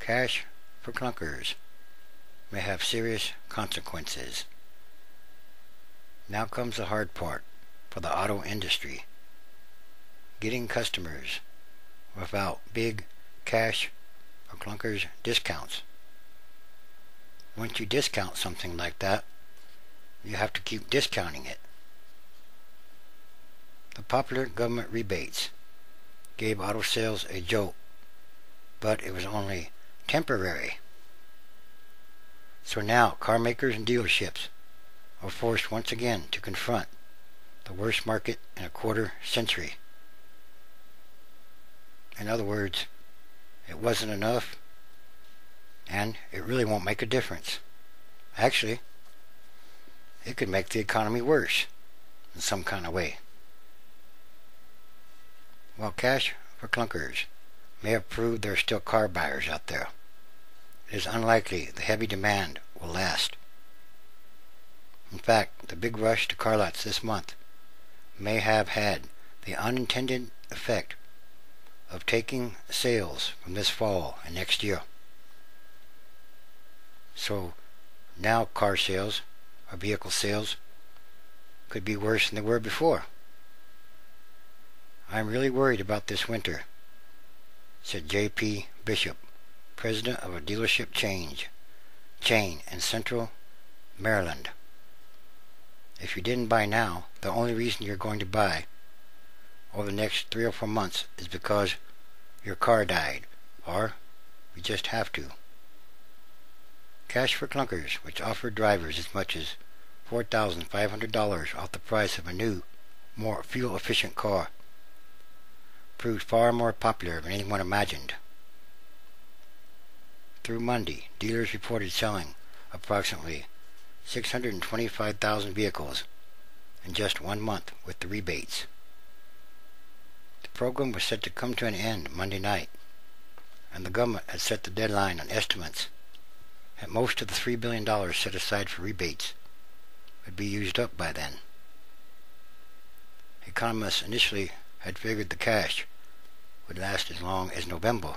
Cash for clunkers may have serious consequences. Now comes the hard part for the auto industry. Getting customers without big cash for clunkers discounts. Once you discount something like that, you have to keep discounting it. The popular government rebates gave auto sales a jolt, but it was only temporary. So now car makers and dealerships are forced once again to confront the worst market in a quarter century. In other words, it wasn't enough, and it really won't make a difference. Actually, it could make the economy worse in some kind of way. While Cash for Clunkers may have proved there are still car buyers out there, it is unlikely the heavy demand will last. In fact, the big rush to car lots this month may have had the unintended effect of taking sales from this fall and next year. So now car sales, or vehicle sales, could be worse than they were before. I'm really worried about this winter, said J.P. Bishop, president of a dealership chain in Central Maryland. If you didn't buy now, the only reason you're going to buy over the next 3 or 4 months is because your car died, or you just have to. Cash for Clunkers, which offered drivers as much as $4,500 off the price of a new, more fuel-efficient car, proved far more popular than anyone imagined. Through Monday, dealers reported selling approximately 625,000 vehicles in just 1 month with the rebates. The program was set to come to an end Monday night, and the government had set the deadline on estimates that most of the $3 billion set aside for rebates would be used up by then. Economists initially had figured the cash would last as long as November.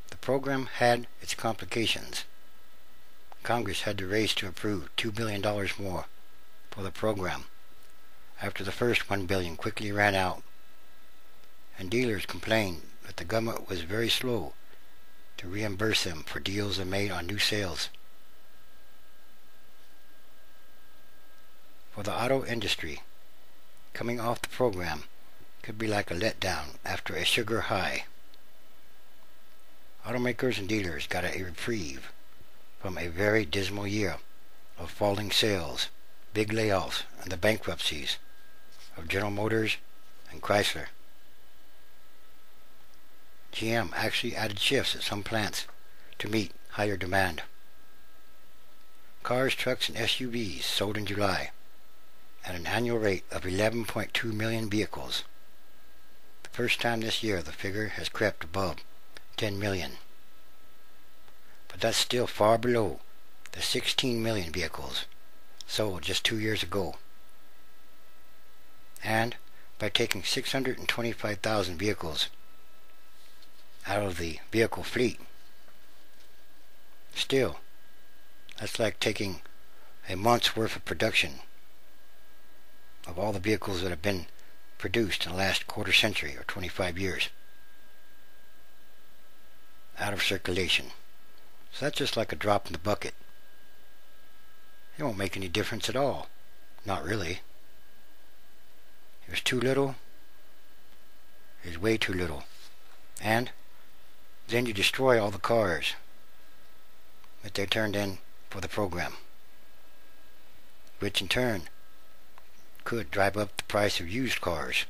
The program had its complications. Congress had to race to approve $2 billion more for the program after the first $1 billion quickly ran out, and dealers complained that the government was very slow to reimburse them for deals they made on new sales. For the auto industry, coming off the program could be like a letdown after a sugar high. Automakers and dealers got a reprieve from a very dismal year of falling sales, big layoffs, and the bankruptcies of General Motors and Chrysler. GM actually added shifts at some plants to meet higher demand. Cars, trucks, and SUVs sold in July at an annual rate of 11.2 million vehicles. The first time this year the figure has crept above 10 million. But that's still far below the 16 million vehicles sold just 2 years ago. And by taking 625,000 vehicles out of the vehicle fleet, still, that's like taking a month's worth of production of all the vehicles that have been produced in the last quarter century or 25 years out of circulation. So that's just like a drop in the bucket. It won't make any difference at all. Not really. It was too little. It was way too little. And then you destroy all the cars that they turned in for the program, which in turn could drive up the price of used cars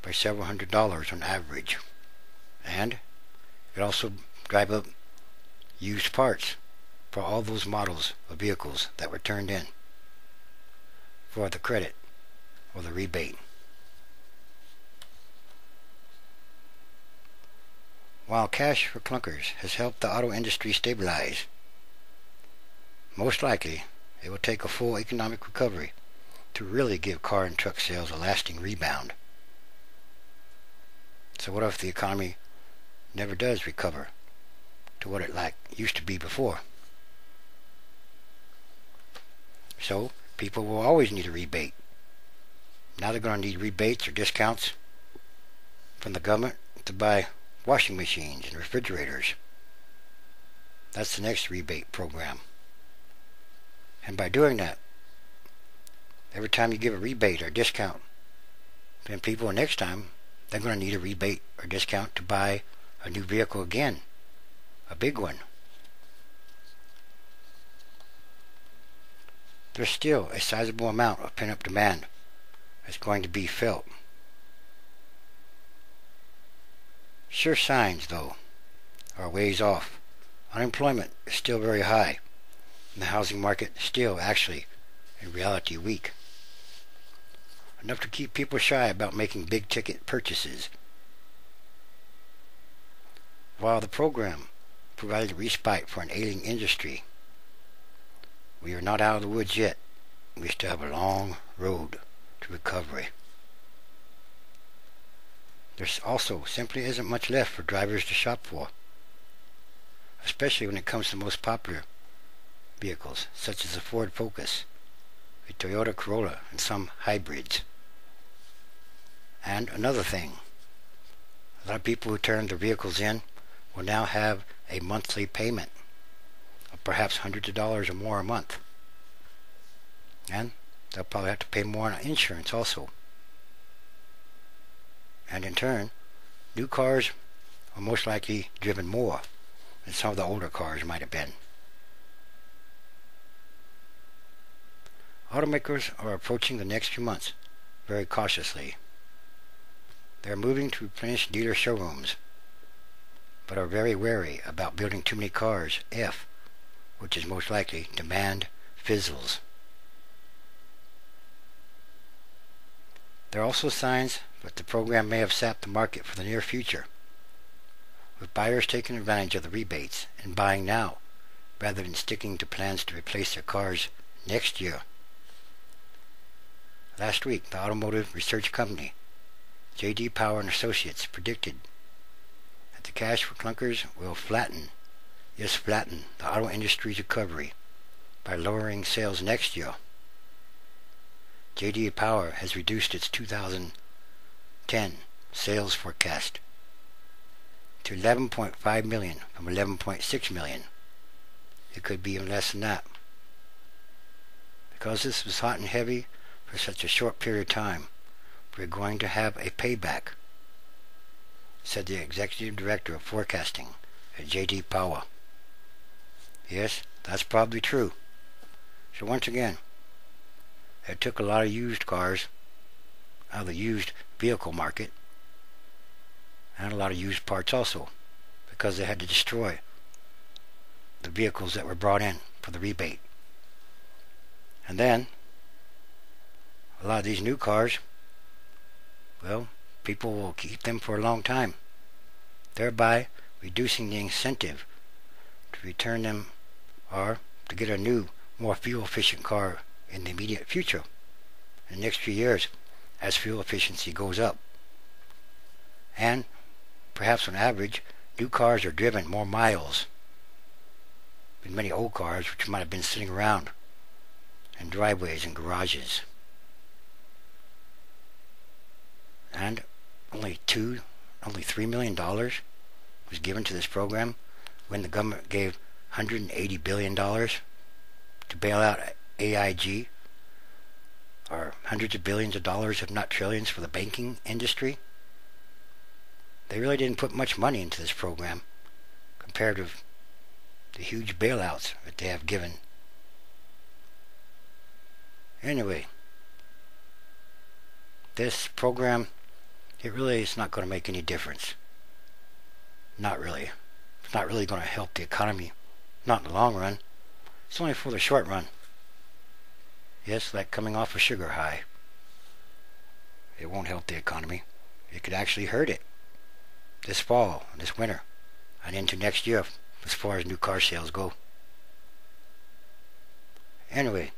by several $100s on average, and it also drive up used parts for all those models of vehicles that were turned in for the credit or the rebate. While Cash for Clunkers has helped the auto industry stabilize, most likely it will take a full economic recovery to really give car and truck sales a lasting rebound. So what if the economy never does recover to what it used to be before. So people will always need a rebate. Now they're going to need rebates or discounts from the government to buy washing machines and refrigerators. That's the next rebate program. And by doing that, every time you give a rebate or discount, then people next time, they're going to need a rebate or discount to buy a new vehicle again. A big one. There's still a sizable amount of pent-up demand that's going to be felt. Sure signs, though, are ways off. Unemployment is still very high, and the housing market is still actually, in reality, weak. Enough to keep people shy about making big-ticket purchases. While the program provided a respite for an ailing industry, we are not out of the woods yet. We still have a long road to recovery. There also simply isn't much left for drivers to shop for, especially when it comes to the most popular vehicles, such as the Ford Focus, the Toyota Corolla, and some hybrids. And another thing, a lot of people who turn their vehicles in will now have a monthly payment of perhaps hundreds of dollars or more a month. And they'll probably have to pay more on insurance also. And in turn, new cars are most likely driven more than some of the older cars might have been. Automakers are approaching the next few months very cautiously. They are moving to replenish dealer showrooms, but are very wary about building too many cars if, which is most likely, demand fizzles. There are also signs that the program may have sapped the market for the near future, with buyers taking advantage of the rebates and buying now rather than sticking to plans to replace their cars next year. Last week, the automotive research company J.D. Power and Associates predicted that the Cash-For-Clunkers will flatten the auto industry's recovery by lowering sales next year. J.D. Power has reduced its 2010 sales forecast to 11.5 million from 11.6 million. It could be even less than that. Because this was hot and heavy for such a short period of time, we're going to have a payback, said the executive director of forecasting at J.D. Power. Yes, that's probably true. So once again, it took a lot of used cars out of the used vehicle market, and a lot of used parts also, because they had to destroy the vehicles that were brought in for the rebate. And then, a lot of these new cars, well, people will keep them for a long time, thereby reducing the incentive to return them or to get a new, more fuel-efficient car in the immediate future, in the next few years, as fuel efficiency goes up. And perhaps on average, new cars are driven more miles than many old cars which might have been sitting around in driveways and garages. And only $3 million was given to this program when the government gave $180 billion to bail out AIG, or hundreds of billions of dollars, if not trillions, for the banking industry. They really didn't put much money into this program compared to the huge bailouts that they have given. Anyway, this program, it really is not going to make any difference. Not really. It's not really going to help the economy. Not in the long run. It's only for the short run. Yes, like coming off a sugar high. It won't help the economy. It could actually hurt it this fall, this winter, and into next year as far as new car sales go. Anyway,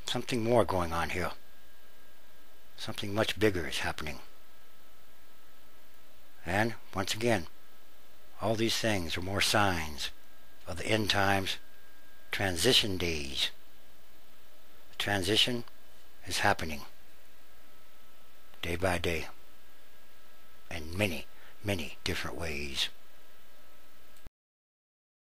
something more going on here. Something much bigger is happening. And, once again, all these things are more signs of the end times transition days. The transition is happening day by day in many, many different ways.